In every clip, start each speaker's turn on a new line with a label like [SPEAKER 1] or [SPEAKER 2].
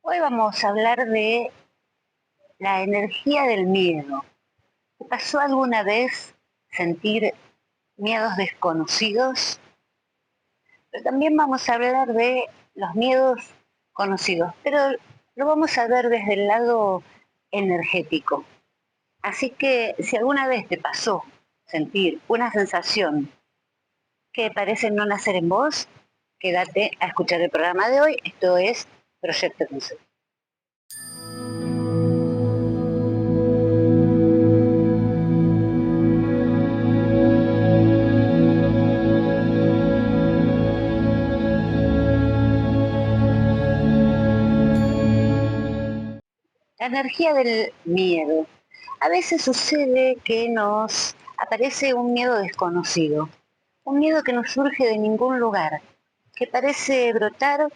[SPEAKER 1] Hoy vamos a hablar de la energía del miedo. ¿Te pasó alguna vez sentir miedos desconocidos? Pero también vamos a hablar de los miedos conocidos, pero lo vamos a ver desde el lado energético. Así que si alguna vez te pasó sentir una sensación que parece no nacer en vos, quédate a escuchar el programa de hoy. Esto es Proyecto Cruz. La energía del miedo. A veces sucede que nos aparece un miedo desconocido, un miedo que no surge de ningún lugar, que parece brotar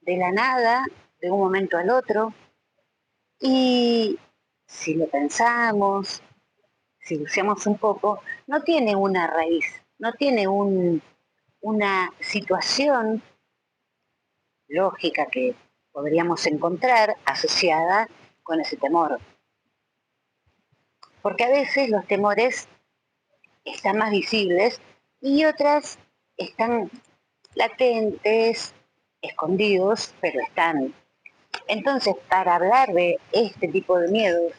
[SPEAKER 1] de la nada, de un momento al otro, y si lo pensamos, si buceamos un poco, no tiene una raíz, no tiene una situación lógica que podríamos encontrar asociada con ese temor. Porque a veces los temores están más visibles y otras están latentes, escondidos, pero están. Entonces, para hablar de este tipo de miedos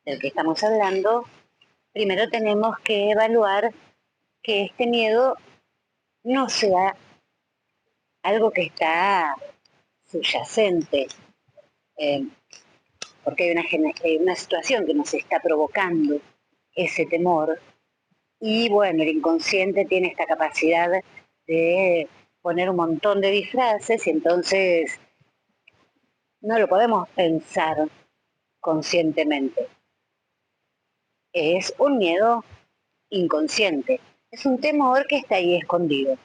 [SPEAKER 1] del que estamos hablando, primero tenemos que evaluar que este miedo no sea algo que está subyacente, eh, porque hay una situación que nos está provocando ese temor. Y bueno, el inconsciente tiene esta capacidad de poner un montón de disfraces y entonces no lo podemos pensar conscientemente. Es un miedo inconsciente, es un temor que está ahí escondido.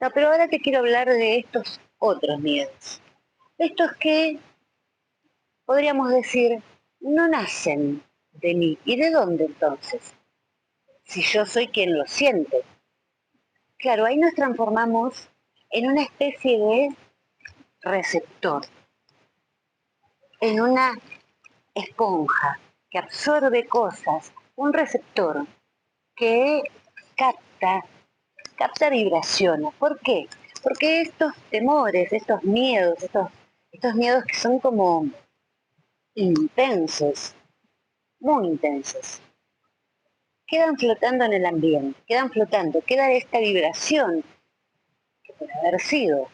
[SPEAKER 1] No, pero ahora te quiero hablar de estos otros miedos. Estos que podríamos decir no nacen de mí. ¿Y de dónde entonces? Si yo soy quien lo siente. Claro, ahí nos transformamos en una especie de receptor, en una esponja que absorbe cosas, un receptor que capta, capta vibraciones. ¿Por qué? Porque estos temores, estos miedos que son como intensos, muy intensos, quedan flotando en el ambiente, quedan flotando, queda esta vibración que por haber sido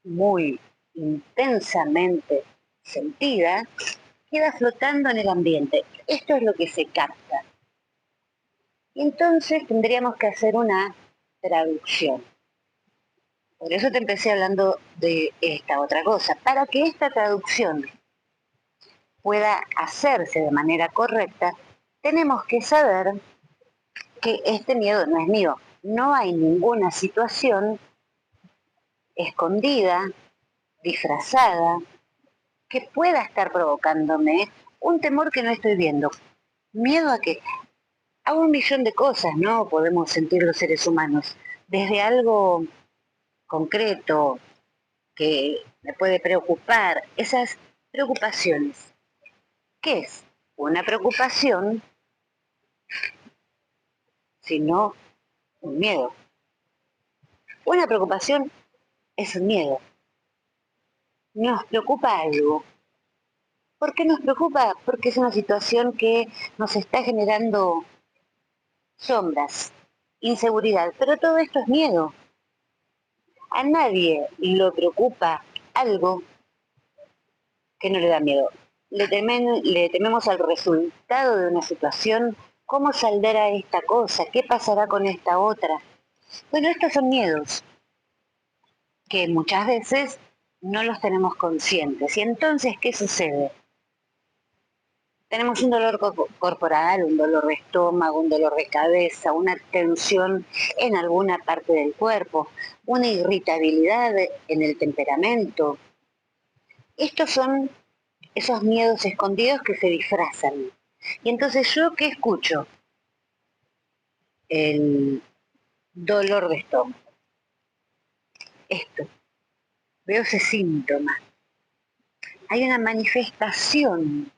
[SPEAKER 1] muy intensamente sentida, queda flotando en el ambiente. Esto es lo que se capta. Y entonces tendríamos que hacer una traducción. Por eso te empecé hablando de esta otra cosa. Para que esta traducción pueda hacerse de manera correcta, tenemos que saber que este miedo no es mío. No hay ninguna situación escondida, disfrazada, que pueda estar provocándome un temor que no estoy viendo. ¿Miedo a qué? A un millón de cosas, ¿no? Podemos sentir los seres humanos. Desde algo concreto que me puede preocupar, esas preocupaciones. ¿Qué es? Una preocupación, sino un miedo. Una preocupación es un miedo. Nos preocupa algo. ¿Por qué nos preocupa? Porque es una situación que nos está generando sombras, inseguridad, pero todo esto es miedo. A nadie lo preocupa algo que no le da miedo. Le tememos al resultado de una situación, cómo saldrá esta cosa, qué pasará con esta otra. Bueno, estos son miedos que muchas veces no los tenemos conscientes. Y entonces, ¿qué sucede? Tenemos un dolor corporal, un dolor de estómago, un dolor de cabeza, una tensión en alguna parte del cuerpo, una irritabilidad en el temperamento. Estos son esos miedos escondidos que se disfrazan. Y entonces, ¿yo qué escucho? El dolor de estómago. Esto, veo ese síntoma. Hay una manifestación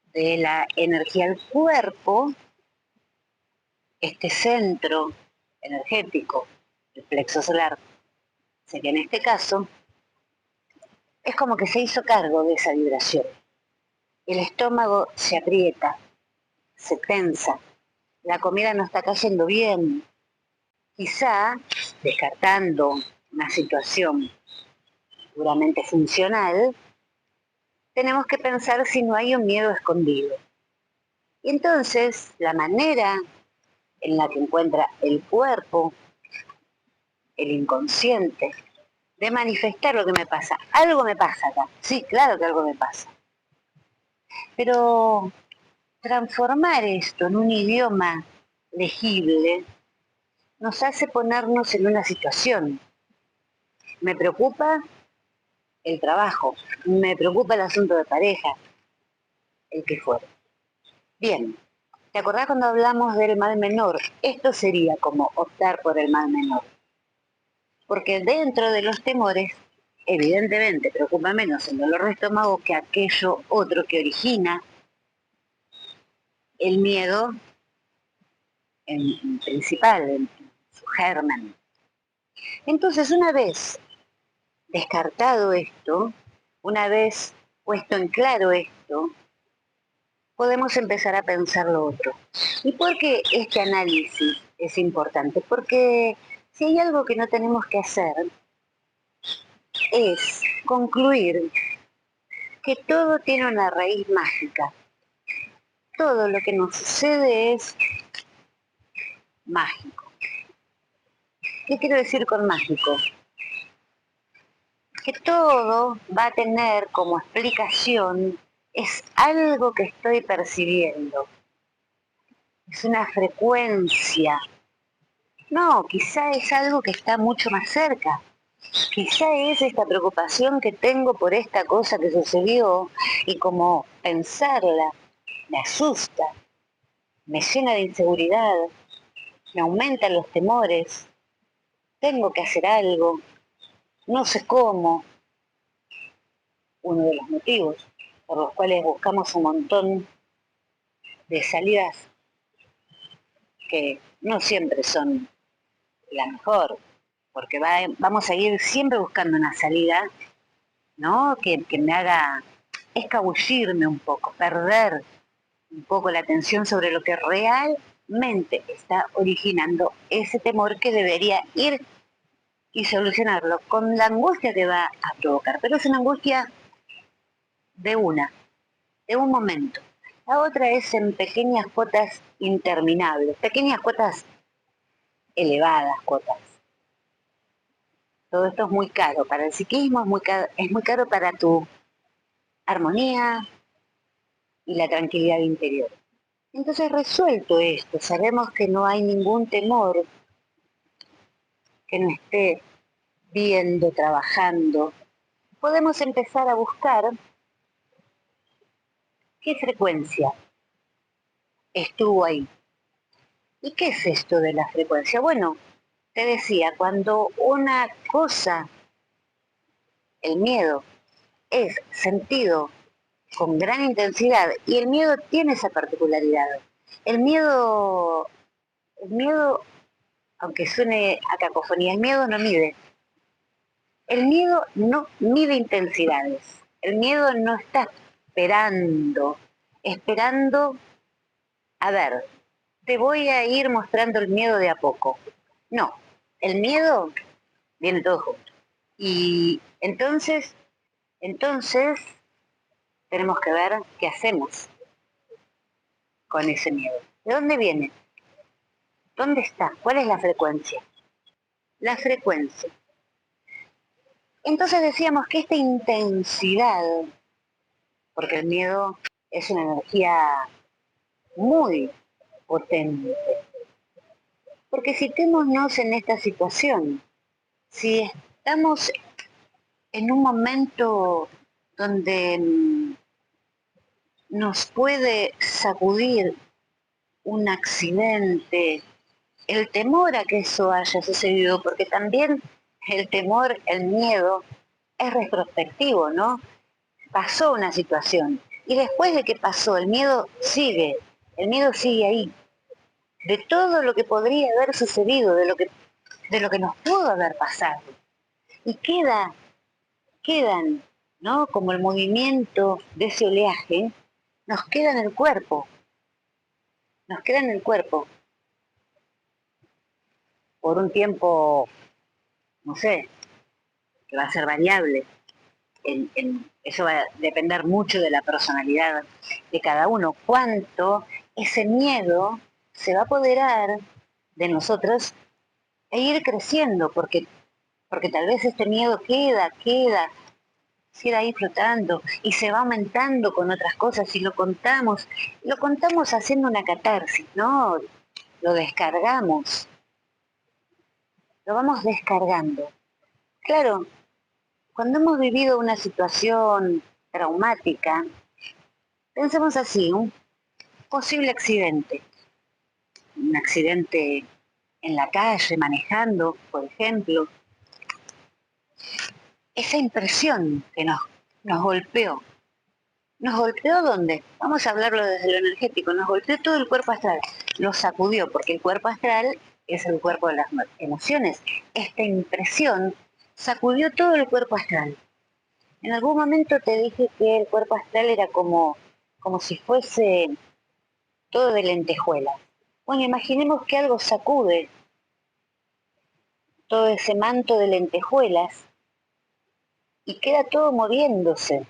[SPEAKER 1] de la energía del cuerpo, este centro energético, el plexo solar, sería en este caso, es como que se hizo cargo de esa vibración. El estómago se aprieta, se tensa, la comida no está cayendo bien. Quizá, descartando una situación puramente funcional, tenemos que pensar si no hay un miedo escondido. Y entonces, la manera en la que encuentra el cuerpo, el inconsciente, de manifestar lo que me pasa. Algo me pasa acá. Sí, claro que algo me pasa. Pero transformar esto en un idioma legible nos hace ponernos en una situación. Me preocupa el trabajo, me preocupa el asunto de pareja, el que fuera. Bien, ¿te acordás cuando hablamos del mal menor? Esto sería como optar por el mal menor. Porque dentro de los temores, evidentemente preocupa menos el dolor de estómago que aquello otro que origina el miedo en principal, en su germen. Entonces, una vez descartado esto, una vez puesto en claro esto, podemos empezar a pensar lo otro. ¿Y por qué este análisis es importante? Porque si hay algo que no tenemos que hacer, es concluir que todo tiene una raíz mágica. Todo lo que nos sucede es mágico. ¿Qué quiero decir con mágico? Que todo va a tener como explicación, es algo que estoy percibiendo, es una frecuencia. No, quizá es algo que está mucho más cerca. Quizá es esta preocupación que tengo por esta cosa que sucedió y como pensarla me asusta, me llena de inseguridad, me aumentan los temores, tengo que hacer algo, no sé cómo. Uno de los motivos por los cuales buscamos un montón de salidas que no siempre son la mejor, porque vamos a ir siempre buscando una salida, ¿no? Que me haga escabullirme un poco, perder un poco la atención sobre lo que realmente está originando ese temor que debería ir y solucionarlo con la angustia que va a provocar. Pero es una angustia de un momento. La otra es en pequeñas cuotas interminables, pequeñas cuotas elevadas, cuotas. Todo esto es muy caro para el psiquismo, es muy caro para tu armonía y la tranquilidad interior. Entonces, resuelto esto, sabemos que no hay ningún temor que no esté viendo, trabajando. Podemos empezar a buscar qué frecuencia estuvo ahí. ¿Y qué es esto de la frecuencia? Bueno, te decía, cuando una cosa, el miedo, es sentido con gran intensidad, y el miedo tiene esa particularidad. El miedo, el miedo, aunque suene a cacofonía, el miedo no mide. El miedo no mide intensidades. El miedo no está esperando, a ver, te voy a ir mostrando el miedo de a poco. No, el miedo viene todo junto. Y entonces tenemos que ver qué hacemos con ese miedo. ¿De dónde viene? ¿Dónde está? ¿Cuál es la frecuencia? La frecuencia. Entonces decíamos que esta intensidad, porque el miedo es una energía muy potente, porque citémonos en esta situación. Si estamos en un momento donde nos puede sacudir un accidente, el temor a que eso haya sucedido, porque también el temor, el miedo, es retrospectivo, ¿no? Pasó una situación y después de que pasó, el miedo sigue ahí, de todo lo que podría haber sucedido, de lo que nos pudo haber pasado. Y quedan, ¿no? Como el movimiento de ese oleaje, nos queda en el cuerpo, nos queda en el cuerpo por un tiempo, no sé, que va a ser variable. Eso va a depender mucho de la personalidad de cada uno. Cuánto ese miedo se va a apoderar de nosotros e ir creciendo, porque tal vez este miedo queda ahí flotando y se va aumentando con otras cosas y lo contamos haciendo una catarsis, ¿no? Lo descargamos, lo vamos descargando. Claro, cuando hemos vivido una situación traumática, pensemos así, un posible accidente, un accidente en la calle, manejando, por ejemplo, esa impresión que nos golpeó. ¿Nos golpeó dónde? Vamos a hablarlo desde lo energético. Nos golpeó todo el cuerpo astral. Lo sacudió, porque el cuerpo astral es el cuerpo de las emociones. Esta impresión sacudió todo el cuerpo astral. En algún momento te dije que el cuerpo astral era como si fuese todo de lentejuela. Bueno, imaginemos que algo sacude todo ese manto de lentejuelas y queda todo moviéndose,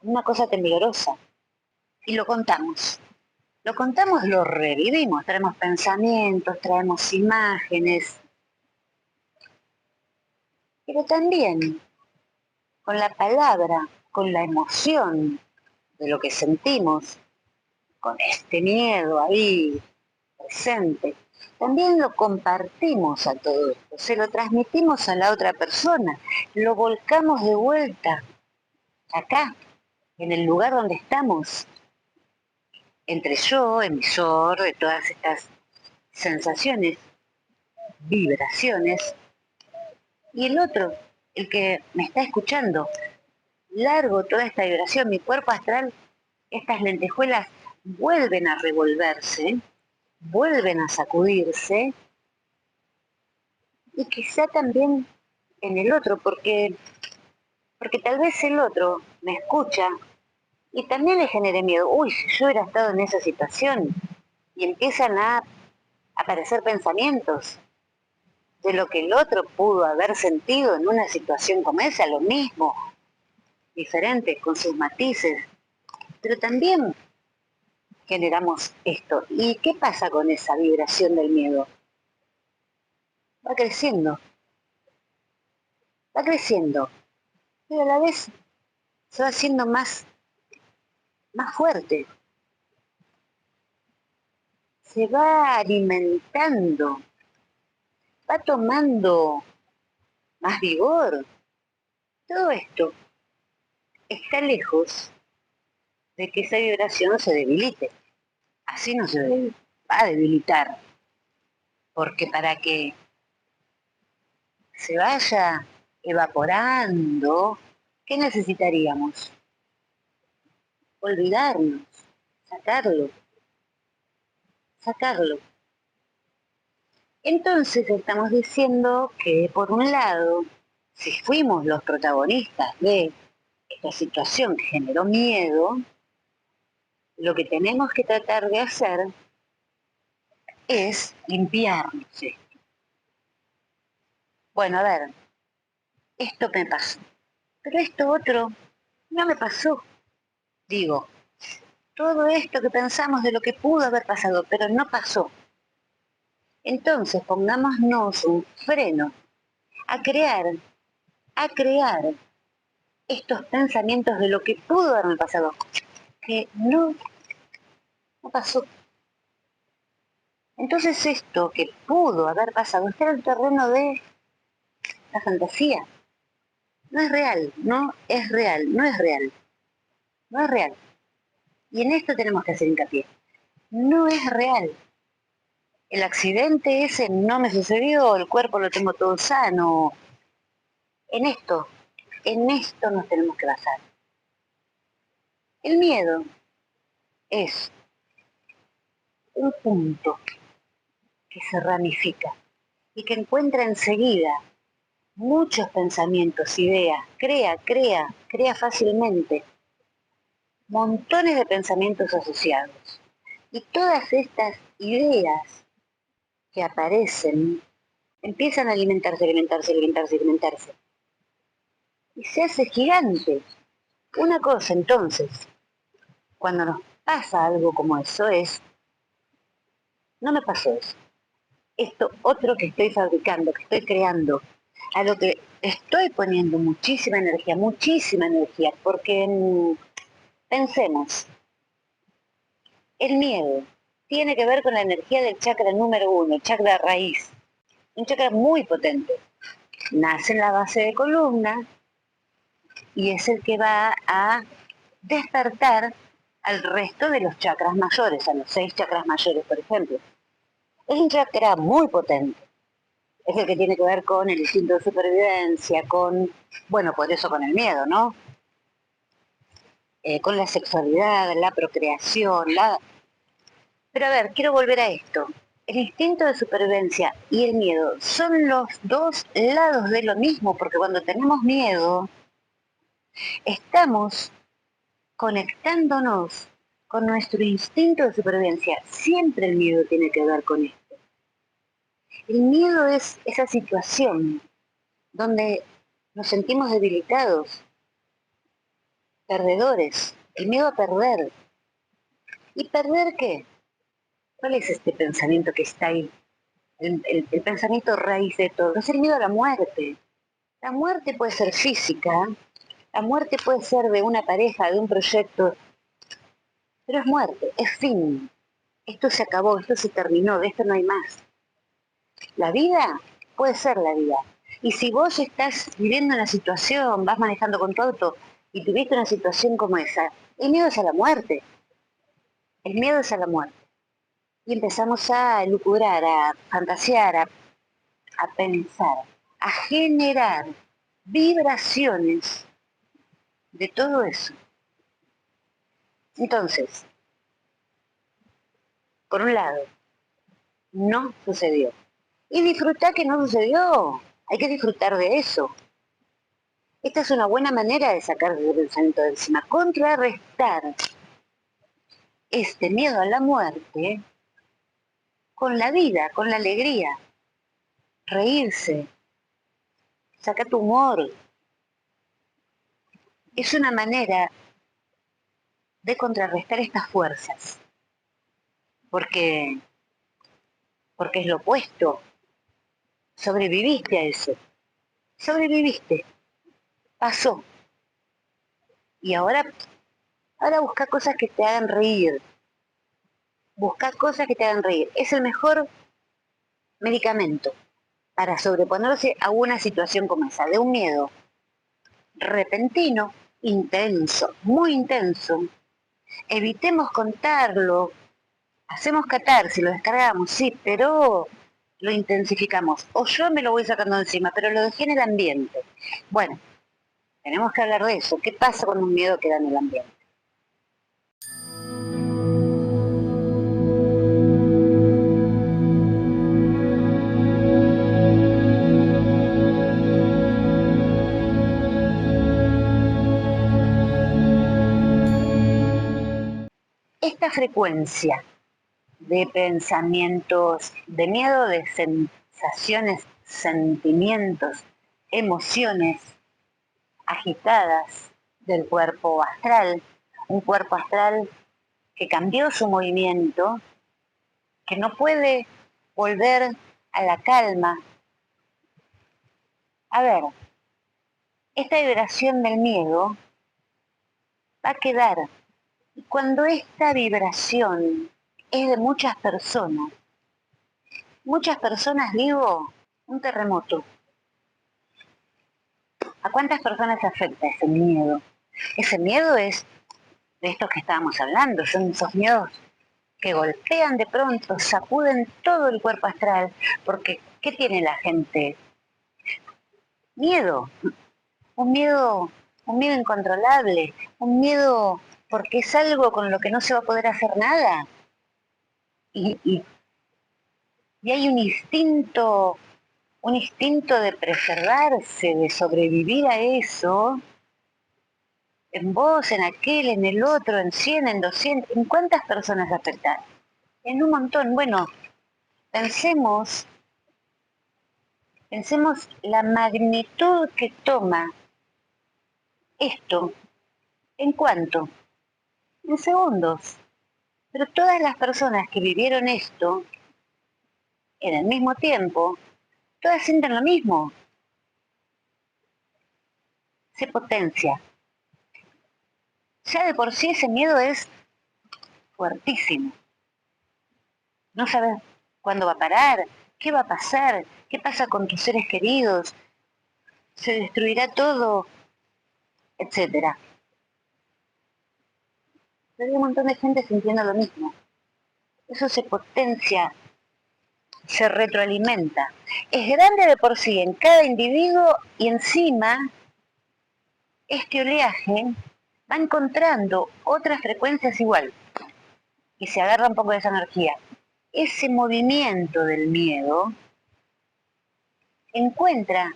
[SPEAKER 1] una cosa temblorosa. Y lo contamos. Lo contamos, lo revivimos, traemos pensamientos, traemos imágenes, pero también con la palabra, con la emoción de lo que sentimos, con este miedo ahí presente, también lo compartimos a todo esto, se lo transmitimos a la otra persona, lo volcamos de vuelta acá, en el lugar donde estamos, entre yo, emisor de todas estas sensaciones, vibraciones, y el otro, el que me está escuchando, largo toda esta vibración, mi cuerpo astral, estas lentejuelas vuelven a revolverse, vuelven a sacudirse, y quizá también en el otro, porque tal vez el otro me escucha y también le genere miedo. Uy, si yo hubiera estado en esa situación, y empiezan a aparecer pensamientos de lo que el otro pudo haber sentido en una situación como esa, lo mismo, diferente, con sus matices, pero también generamos esto. ¿Y qué pasa con esa vibración del miedo? Va creciendo, va creciendo, pero a la vez se va haciendo más fuerte, se va alimentando, va tomando más vigor. Todo esto está lejos de que esa vibración se debilite. Así no se va a debilitar, porque para que se vaya evaporando, ¿qué necesitaríamos? Olvidarnos, sacarlo, sacarlo. Entonces estamos diciendo que, por un lado, si fuimos los protagonistas de esta situación que generó miedo, lo que tenemos que tratar de hacer es limpiarnos esto. Bueno, a ver, esto me pasó, pero esto otro no me pasó. Digo, todo esto que pensamos de lo que pudo haber pasado, pero no pasó. Entonces pongámonos un freno a crear, a crear estos pensamientos de lo que pudo haberme pasado, que no pasó. Entonces esto que pudo haber pasado está en el terreno de la fantasía. No es real, no es real, no es real, no es real. Y en esto tenemos que hacer hincapié. No es real. El accidente ese no me sucedió, el cuerpo lo tengo todo sano. En esto. En esto nos tenemos que basar. El miedo es un punto que se ramifica y que encuentra enseguida muchos pensamientos, ideas, crea fácilmente montones de pensamientos asociados. Y todas estas ideas que aparecen empiezan a alimentarse. Y se hace gigante. Una cosa entonces, cuando nos pasa algo como eso es, no me pasó eso. Esto otro que estoy fabricando, que estoy creando, a lo que estoy poniendo muchísima energía, porque pensemos, el miedo tiene que ver con la energía del chakra número 1, el chakra raíz, un chakra muy potente. Nace en la base de columna y es el que va a despertar al resto de los chakras mayores, a los 6 chakras mayores, por ejemplo. Es un chakra muy potente. Es el que tiene que ver con el instinto de supervivencia, bueno, por eso con el miedo, ¿no? Con la sexualidad, la procreación, Pero a ver, quiero volver a esto. El instinto de supervivencia y el miedo son los dos lados de lo mismo, porque cuando tenemos miedo, estamos conectándonos con nuestro instinto de supervivencia. Siempre el miedo tiene que ver con esto. El miedo es esa situación donde nos sentimos debilitados, perdedores, el miedo a perder. ¿Y perder qué? ¿Cuál es este pensamiento que está ahí? El pensamiento raíz de todo. Es el miedo a la muerte. La muerte puede ser física, la muerte puede ser de una pareja, de un proyecto, pero es muerte, es fin. Esto se acabó, esto se terminó, de esto no hay más. La vida puede ser la vida. Y si vos estás viviendo una situación, vas manejando con tu auto y tuviste una situación como esa, el miedo es a la muerte. El miedo es a la muerte. Y empezamos a lucubrar, a fantasear, a pensar, a generar vibraciones de todo eso. Entonces, por un lado, no sucedió. Y disfrutar que no sucedió. Hay que disfrutar de eso. Esta es una buena manera de sacar el pensamiento de encima. Contrarrestar este miedo a la muerte con la vida, con la alegría. Reírse. Saca tu humor. Es una manera de contrarrestar estas fuerzas. Porque, porque es lo opuesto. Sobreviviste a eso. Sobreviviste. Pasó. Y ahora busca cosas que te hagan reír. Busca cosas que te hagan reír. Es el mejor medicamento para sobreponerse a una situación como esa, de un miedo repentino, intenso, muy intenso. Evitemos contarlo, hacemos catarsis, lo descargamos, sí, pero lo intensificamos. O yo me lo voy sacando encima, pero lo dejé en el ambiente. Bueno, tenemos que hablar de eso. ¿Qué pasa con un miedo que da en el ambiente? Esta frecuencia de pensamientos, de miedo, de sensaciones, sentimientos, emociones agitadas del cuerpo astral, un cuerpo astral que cambió su movimiento, que no puede volver a la calma. A ver, esta vibración del miedo va a quedar. Y cuando esta vibración es de muchas personas digo, un terremoto. ¿A cuántas personas afecta ese miedo? Ese miedo es de estos que estábamos hablando, son esos miedos que golpean de pronto, sacuden todo el cuerpo astral, porque ¿qué tiene la gente? Miedo, un miedo incontrolable, un miedo porque es algo con lo que no se va a poder hacer nada. Y, y, y hay un instinto de preservarse, de sobrevivir a eso, en vos, en aquel, en el otro, en 100, en 200, ¿en cuántas personas afectan? En un montón. Bueno, pensemos, pensemos la magnitud que toma esto. ¿En cuánto? En segundos. Pero todas las personas que vivieron esto en el mismo tiempo, todas sienten lo mismo. Se potencia. Ya de por sí ese miedo es fuertísimo. No sabes cuándo va a parar, qué va a pasar, qué pasa con tus seres queridos, se destruirá todo, etcétera. Pero hay un montón de gente sintiendo lo mismo. Eso se potencia, se retroalimenta. Es grande de por sí en cada individuo y encima este oleaje va encontrando otras frecuencias igual y se agarra un poco de esa energía. Ese movimiento del miedo encuentra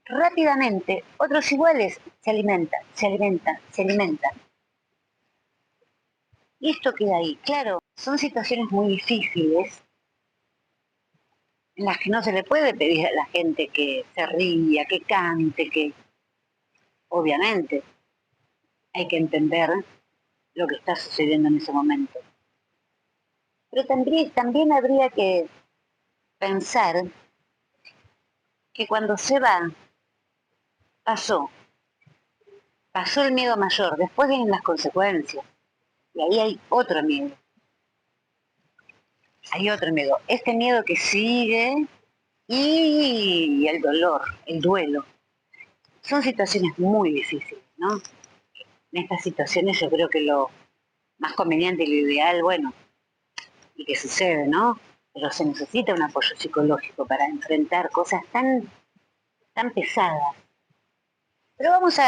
[SPEAKER 1] rápidamente otros iguales, se alimentan, se alimentan, se alimentan. Y esto queda ahí. Claro, son situaciones muy difíciles en las que no se le puede pedir a la gente que se ría, que cante, que obviamente hay que entender lo que está sucediendo en ese momento. Pero también habría que pensar que cuando se va, pasó el miedo mayor, después vienen las consecuencias. Y ahí hay otro miedo. Este miedo que sigue y el dolor, el duelo. Son situaciones muy difíciles, ¿no? En estas situaciones yo creo que lo más conveniente y lo ideal, bueno, y que sucede, ¿no? Pero se necesita un apoyo psicológico para enfrentar cosas tan pesadas. Pero vamos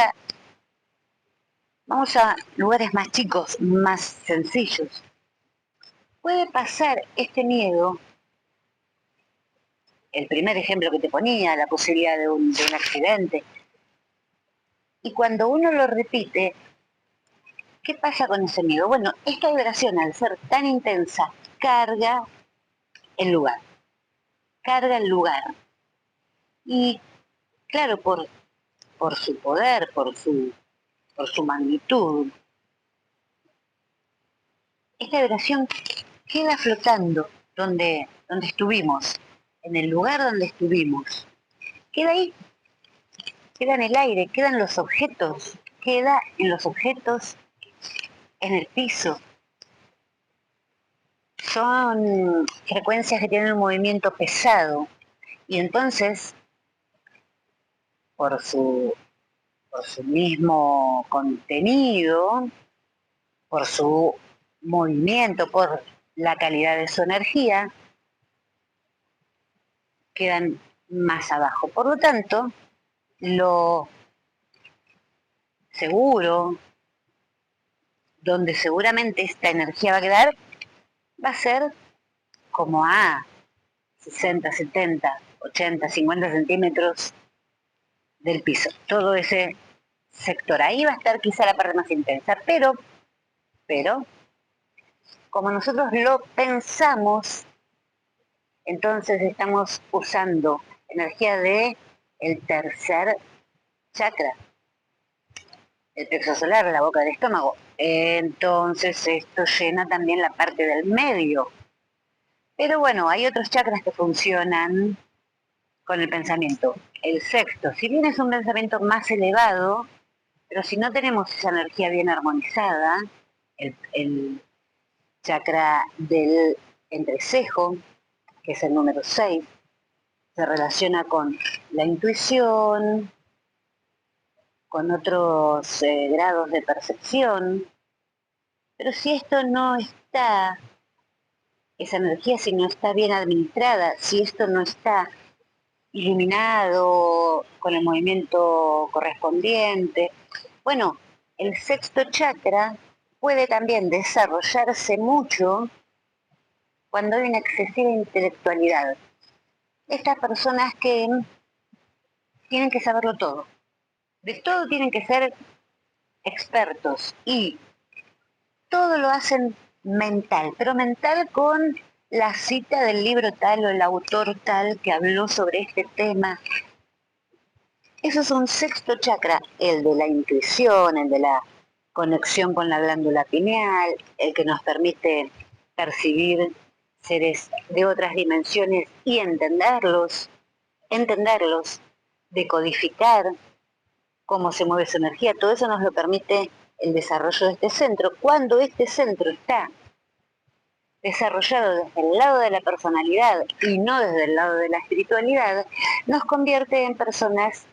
[SPEAKER 1] a lugares más chicos, más sencillos. Puede pasar este miedo, el primer ejemplo que te ponía, la posibilidad de un accidente, y cuando uno lo repite, ¿qué pasa con ese miedo? Bueno, esta vibración al ser tan intensa carga el lugar, carga el lugar. Y claro, por su poder, por su magnitud, esta vibración queda flotando donde estuvimos, en el lugar donde estuvimos. Queda ahí, queda en el aire, quedan los objetos, queda en los objetos, en el piso. Son frecuencias que tienen un movimiento pesado y entonces, por su, por su mismo contenido, por su movimiento, por la calidad de su energía, quedan más abajo. Por lo tanto, lo seguro, donde seguramente esta energía va a quedar, va a ser como a 60, 70, 80, 50 centímetros del piso. Todo ese sector. Ahí va a estar quizá la parte más intensa, pero, como nosotros lo pensamos, entonces estamos usando energía de el tercer chakra, el plexo solar, la boca del estómago. Entonces esto llena también la parte del medio. Pero bueno, hay otros chakras que funcionan con el pensamiento. El sexto, si bien es un pensamiento más elevado, pero si no tenemos esa energía bien armonizada, el chakra del entrecejo, que es el número 6, se relaciona con la intuición, con otros grados de percepción, pero si esto no está, esa energía si no está bien administrada, si esto no está iluminado, con el movimiento correspondiente. Bueno, el sexto chakra puede también desarrollarse mucho cuando hay una excesiva intelectualidad. Estas personas que tienen que saberlo todo, de todo tienen que ser expertos y todo lo hacen mental, pero mental con la cita del libro tal o el autor tal que habló sobre este tema. Eso es un sexto chakra, el de la intuición, el de la conexión con la glándula pineal, el que nos permite percibir seres de otras dimensiones y entenderlos, decodificar cómo se mueve su energía. Todo eso nos lo permite el desarrollo de este centro. Cuando este centro está desarrollado desde el lado de la personalidad y no desde el lado de la espiritualidad, nos convierte en personas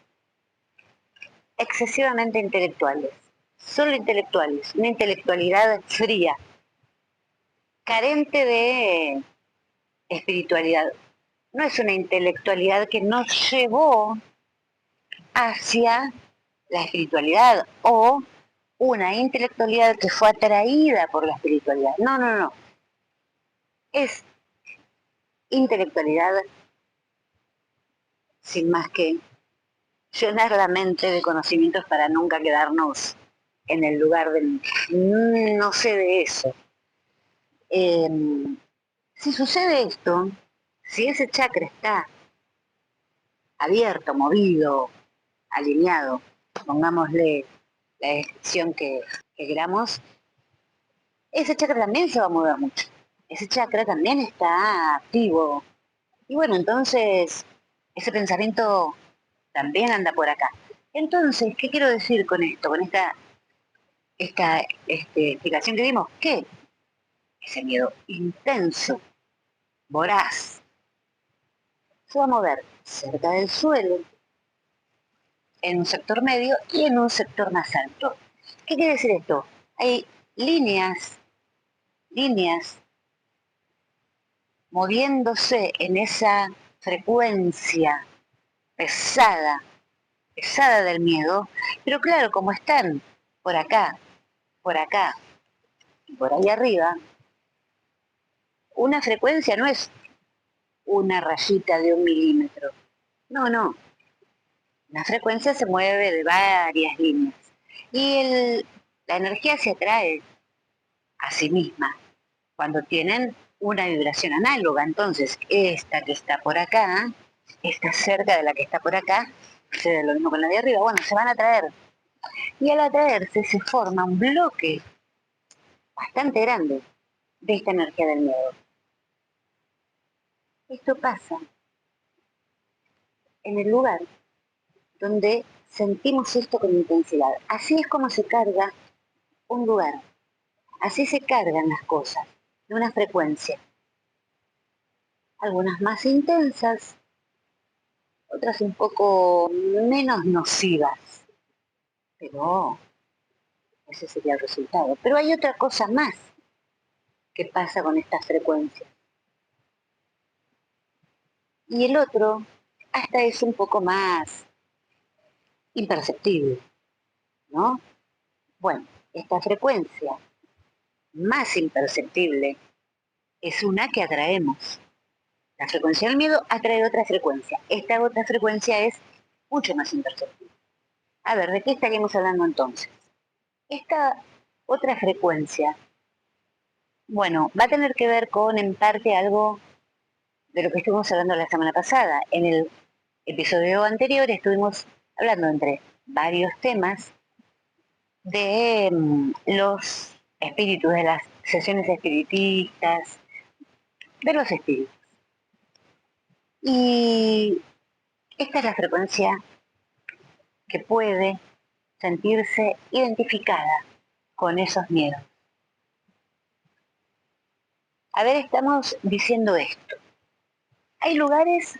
[SPEAKER 1] excesivamente intelectuales, solo intelectuales, una intelectualidad fría, carente de espiritualidad. No es una intelectualidad que nos llevó hacia la espiritualidad o una intelectualidad que fue atraída por la espiritualidad. No, no, no. Es intelectualidad sin más que llenar la mente de conocimientos para nunca quedarnos en el lugar del no sé de eso. Eh, si sucede esto, si ese chakra está abierto, movido, alineado, pongámosle la descripción que queramos, ese chakra también se va a mover mucho. Ese chakra también está activo. Y bueno, entonces ese pensamiento también anda por acá. Entonces, ¿qué quiero decir con esto? Con esta explicación que dimos, que ese miedo intenso, voraz, se va a mover cerca del suelo, en un sector medio y en un sector más alto. ¿Qué quiere decir esto? Hay líneas moviéndose en esa frecuencia pesada, pesada del miedo, pero claro, como están por acá y por ahí arriba, una frecuencia no es una rayita de 1 milímetro. No, no. La frecuencia se mueve de varias líneas. Y la energía se atrae a sí misma cuando tienen una vibración análoga. Entonces, esta que está por acá, está cerca de la que está por acá, sucede lo mismo con la de arriba, bueno, se van a atraer. Y al atraerse se forma un bloque bastante grande de esta energía del miedo. Esto pasa en el lugar donde sentimos esto con intensidad. Así es como se carga un lugar. Así se cargan las cosas, de una frecuencia. Algunas más intensas, otras un poco menos nocivas. Pero ese sería el resultado. Pero hay otra cosa más que pasa con estas frecuencias. Y el otro hasta es un poco más imperceptible, ¿no? Bueno, esta frecuencia más imperceptible es una que atraemos. La frecuencia del miedo atrae otra frecuencia. Esta otra frecuencia es mucho más imperceptible. A ver, ¿de qué estaríamos hablando entonces? Esta otra frecuencia, bueno, va a tener que ver con, en parte, algo de lo que estuvimos hablando la semana pasada. En el episodio anterior estuvimos hablando entre varios temas de los espíritus, de las sesiones espiritistas, de los espíritus. Y esta es la frecuencia que puede sentirse identificada con esos miedos. A ver, estamos diciendo esto. Hay lugares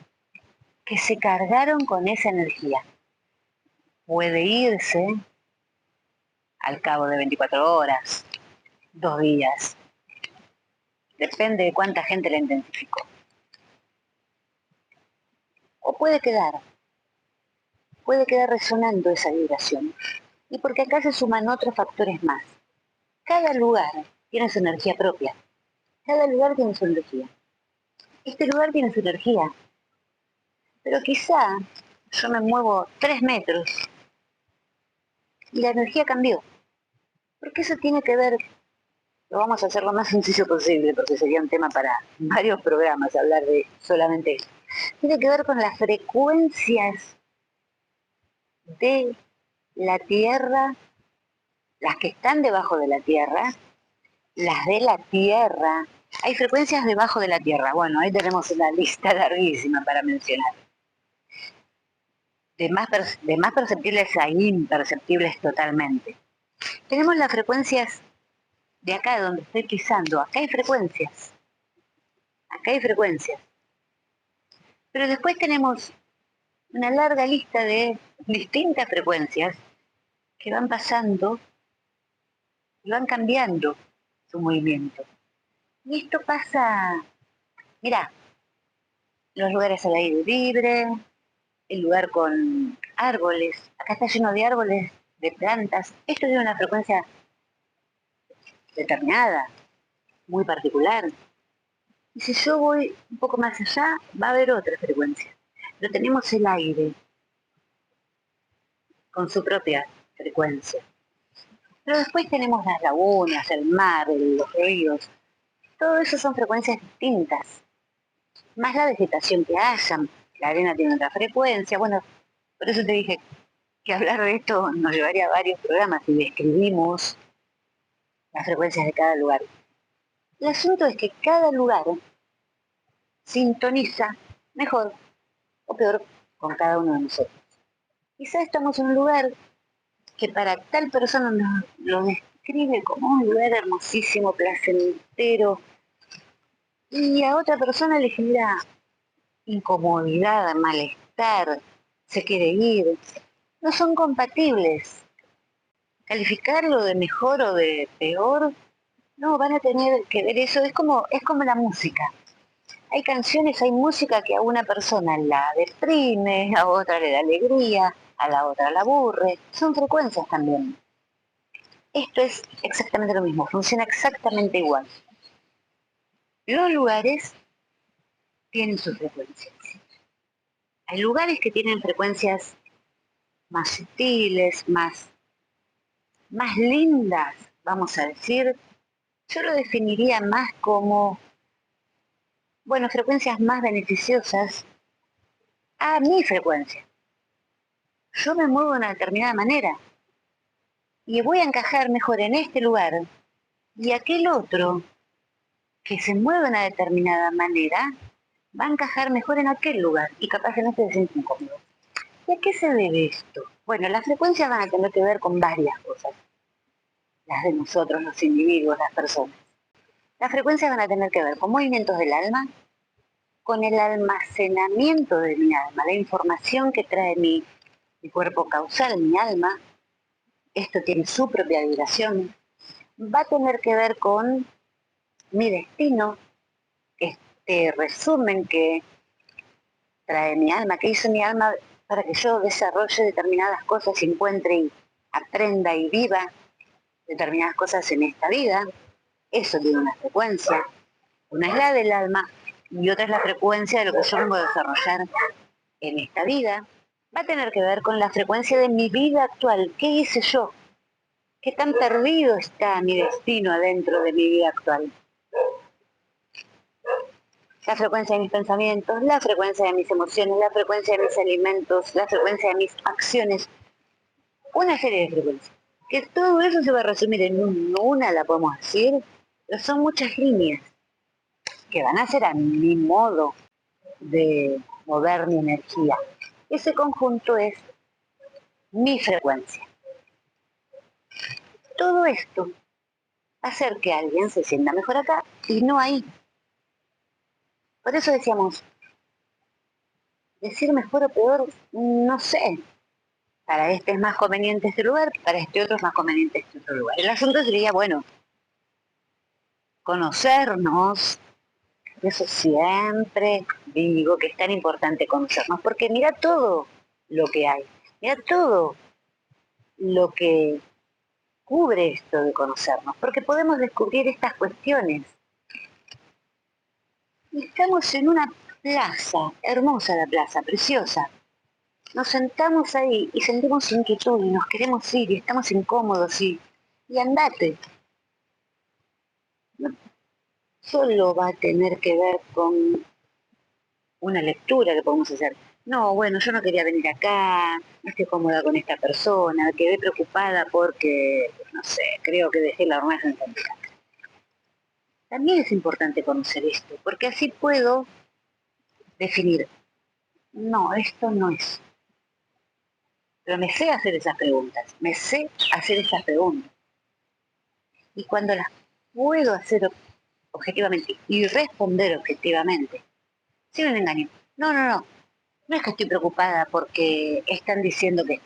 [SPEAKER 1] que se cargaron con esa energía. Puede irse al cabo de 24 horas, 2 días. Depende de cuánta gente la identificó. O puede quedar resonando esa vibración. Y porque acá se suman otros factores más. Cada lugar tiene su energía propia. Cada lugar tiene su energía. Este lugar tiene su energía. Pero quizá yo me muevo 3 metros y la energía cambió. Porque eso tiene que ver, lo vamos a hacer lo más sencillo posible, porque sería un tema para varios programas hablar de solamente eso. Tiene que ver con las frecuencias de la Tierra, las que están debajo de la Tierra, las de la Tierra. Hay frecuencias debajo de la Tierra. Bueno, ahí tenemos una lista larguísima para mencionar. De más perceptibles a imperceptibles totalmente. Tenemos las frecuencias de acá donde estoy pisando. Acá hay frecuencias. Acá hay frecuencias. Pero después tenemos una larga lista de distintas frecuencias que van pasando y van cambiando su movimiento. Y esto pasa, mirá, los lugares al aire libre, el lugar con árboles. Acá está lleno de árboles, de plantas. Esto tiene una frecuencia determinada, muy particular. Y si yo voy un poco más allá, va a haber otra frecuencia. Pero tenemos el aire con su propia frecuencia. Pero después tenemos las lagunas, el mar, los ríos. Todo eso son frecuencias distintas. Más la vegetación que haya. La arena tiene otra frecuencia. Bueno, por eso te dije que hablar de esto nos llevaría a varios programas y describimos las frecuencias de cada lugar. El asunto es que cada lugar sintoniza mejor o peor con cada uno de nosotros. Quizá estamos en un lugar que para tal persona lo describe como un lugar hermosísimo, placentero, y a otra persona le genera incomodidad, malestar, se quiere ir. No son compatibles. Calificarlo de mejor o de peor, no, van a tener que ver eso. Es como la música. Hay canciones, hay música que a una persona la deprime, a otra le da alegría, a la otra la aburre. Son frecuencias también. Esto es exactamente lo mismo, funciona exactamente igual. Los lugares tienen sus frecuencias. Hay lugares que tienen frecuencias más sutiles, más lindas, vamos a decir. Yo lo definiría más como, bueno, frecuencias más beneficiosas a mi frecuencia. Yo me muevo de una determinada manera y voy a encajar mejor en este lugar y aquel otro que se mueve de una determinada manera va a encajar mejor en aquel lugar y capaz que no se siente incómodo. ¿Y a qué se debe esto? Bueno, las frecuencias van a tener que ver con varias cosas, las de nosotros, los individuos, las personas. Las frecuencias van a tener que ver con movimientos del alma, con el almacenamiento de mi alma, la información que trae mi cuerpo causal, mi alma. Esto tiene su propia vibración. Va a tener que ver con mi destino, este resumen que trae mi alma, que hizo mi alma para que yo desarrolle determinadas cosas y encuentre y aprenda y viva determinadas cosas en esta vida. Eso tiene una frecuencia. Una es la del alma y otra es la frecuencia de lo que yo vengo a desarrollar en esta vida. Va a tener que ver con la frecuencia de mi vida actual. ¿Qué hice yo? ¿Qué tan perdido está mi destino adentro de mi vida actual? La frecuencia de mis pensamientos, la frecuencia de mis emociones, la frecuencia de mis alimentos, la frecuencia de mis acciones. Una serie de frecuencias. Que todo eso se va a resumir en una, la podemos decir, pero son muchas líneas que van a ser a mi modo de mover mi energía. Ese conjunto es mi frecuencia. Todo esto va a hacer que alguien se sienta mejor acá y no ahí. Por eso decíamos, decir mejor o peor, no sé. Para este es más conveniente este lugar, para este otro es más conveniente este otro lugar. El asunto sería, bueno, conocernos, Por eso siempre digo que es tan importante conocernos, porque mira todo lo que hay, mira todo lo que cubre esto de conocernos, porque podemos descubrir estas cuestiones. Y estamos en una plaza, hermosa la plaza, preciosa. Nos sentamos ahí y sentimos inquietud y nos queremos ir y estamos incómodos y andate. No solo va a tener que ver con una lectura que podemos hacer. No, bueno, yo no quería venir acá, no estoy cómoda con esta persona, quedé preocupada porque, no sé, creo que dejé la hornalla encendida. También es importante conocer esto, porque así puedo definir, no, esto no es. Pero me sé hacer esas preguntas, me sé hacer esas preguntas. Y cuando las puedo hacer objetivamente y responder objetivamente, sin un engaño. No, no, no. No es que estoy preocupada porque están diciendo que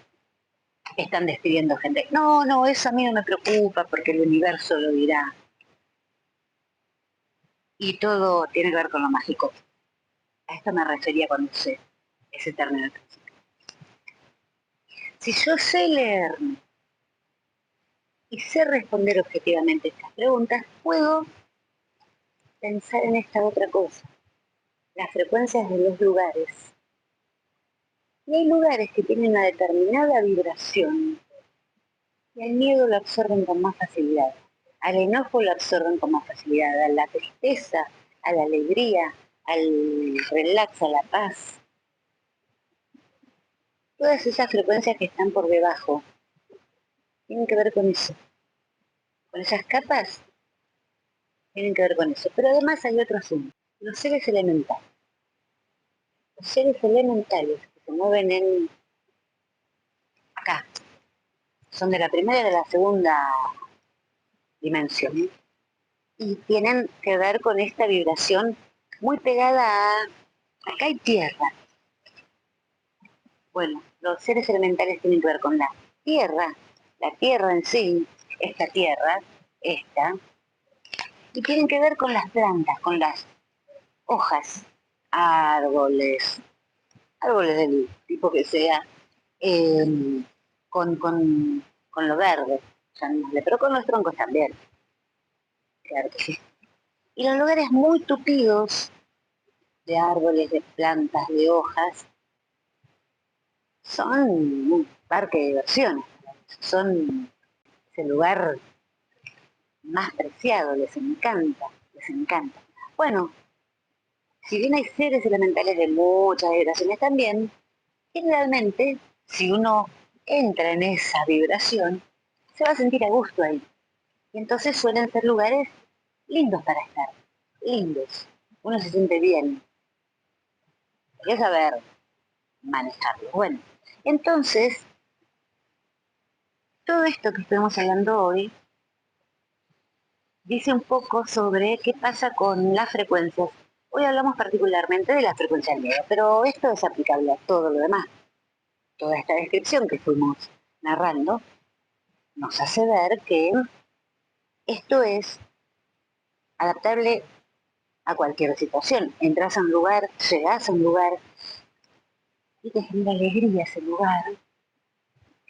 [SPEAKER 1] están despidiendo gente. No, no, eso a mí no me preocupa porque el universo lo dirá. Y todo tiene que ver con lo mágico. A esto me refería cuando usé ese término. Si yo sé leerme y sé responder objetivamente estas preguntas, puedo pensar en esta otra cosa, las frecuencias de los lugares. Y hay lugares que tienen una determinada vibración y el miedo lo absorben con más facilidad, al enojo lo absorben con más facilidad, a la tristeza, a la alegría, al relax, a la paz. Todas esas frecuencias que están por debajo tienen que ver con eso, con esas capas tienen que ver con eso. Pero además hay otro asunto, los seres elementales. Los seres elementales que se mueven en acá, son de la primera y de la segunda dimensión y tienen que ver con esta vibración muy pegada a, acá hay tierra. Bueno, los seres elementales tienen que ver con la tierra en sí, esta tierra, esta, y tienen que ver con las plantas, con las hojas, árboles, árboles del tipo que sea, eh, con, con, con lo verde, pero con los troncos también, claro que sí. Y los lugares muy tupidos de árboles, de plantas, de hojas, son un parque de diversiones, son ese lugar más preciado, les encanta, les encanta. Bueno, si bien hay seres elementales de muchas vibraciones también, generalmente, si uno entra en esa vibración, se va a sentir a gusto ahí. Y entonces suelen ser lugares lindos para estar, lindos. Uno se siente bien. Hay que saber manejarlo. Bueno, entonces, todo esto que estuvimos hablando hoy dice un poco sobre qué pasa con las frecuencias. Hoy hablamos particularmente de la frecuencia del miedo, pero esto es aplicable a todo lo demás. Toda esta descripción que fuimos narrando nos hace ver que esto es adaptable a cualquier situación. Entras a un lugar, llegas a un lugar y te genera alegría ese lugar,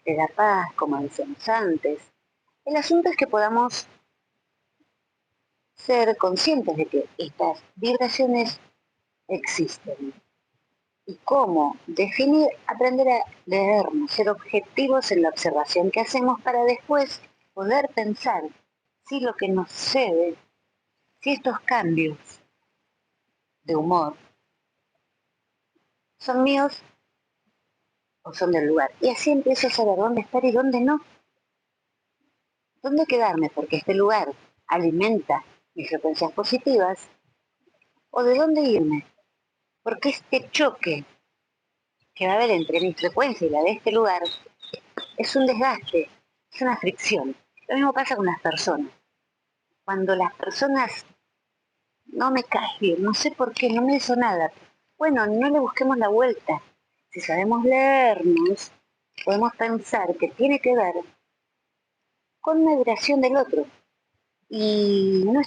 [SPEAKER 1] te da paz, como decíamos antes. El asunto es que podamos ser conscientes de que estas vibraciones existen y cómo definir, aprender a leernos, ser objetivos en la observación que hacemos para después poder pensar si lo que nos sucede, si estos cambios de humor son míos o son del lugar. Y así empiezo a saber dónde estar y dónde no, dónde quedarme, porque este lugar alimenta mis frecuencias positivas, o de dónde irme, porque este choque que va a haber entre mi frecuencia y la de este lugar es un desgaste, es una fricción. Lo mismo pasa con las personas. Cuando las personas no me caen bien, no sé por qué, no me hizo nada. Bueno, no le busquemos la vuelta. Si sabemos leernos, podemos pensar que tiene que ver con una vibración del otro. Y no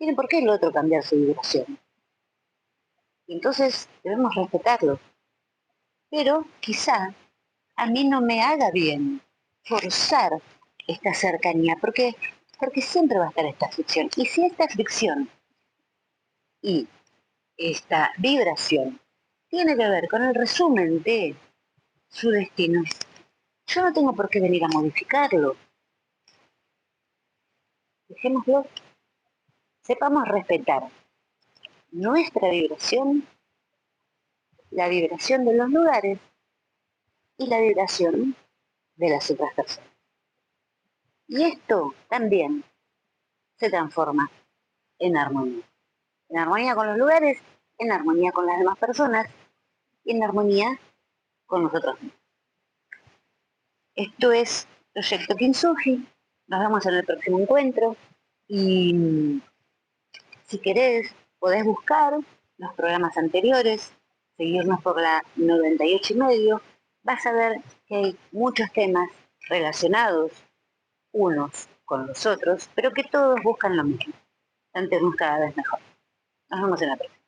[SPEAKER 1] tiene por qué el otro cambiar su vibración. Y entonces debemos respetarlo. Pero quizá a mí no me haga bien forzar esta cercanía, porque siempre va a estar esta fricción. Y si esta fricción y esta vibración tiene que ver con el resumen de su destino, yo no tengo por qué venir a modificarlo. Dejémoslo, sepamos respetar nuestra vibración, la vibración de los lugares y la vibración de las otras personas. Y esto también se transforma en armonía con los lugares, en armonía con las demás personas y en armonía con nosotros mismos. Esto es Proyecto Kintsugi. Nos vemos en el próximo encuentro y si querés podés buscar los programas anteriores, seguirnos por la 98,5. Vas a ver que hay muchos temas relacionados unos con los otros, pero que todos buscan lo mismo, sentirnos cada vez mejor. Nos vemos en la próxima.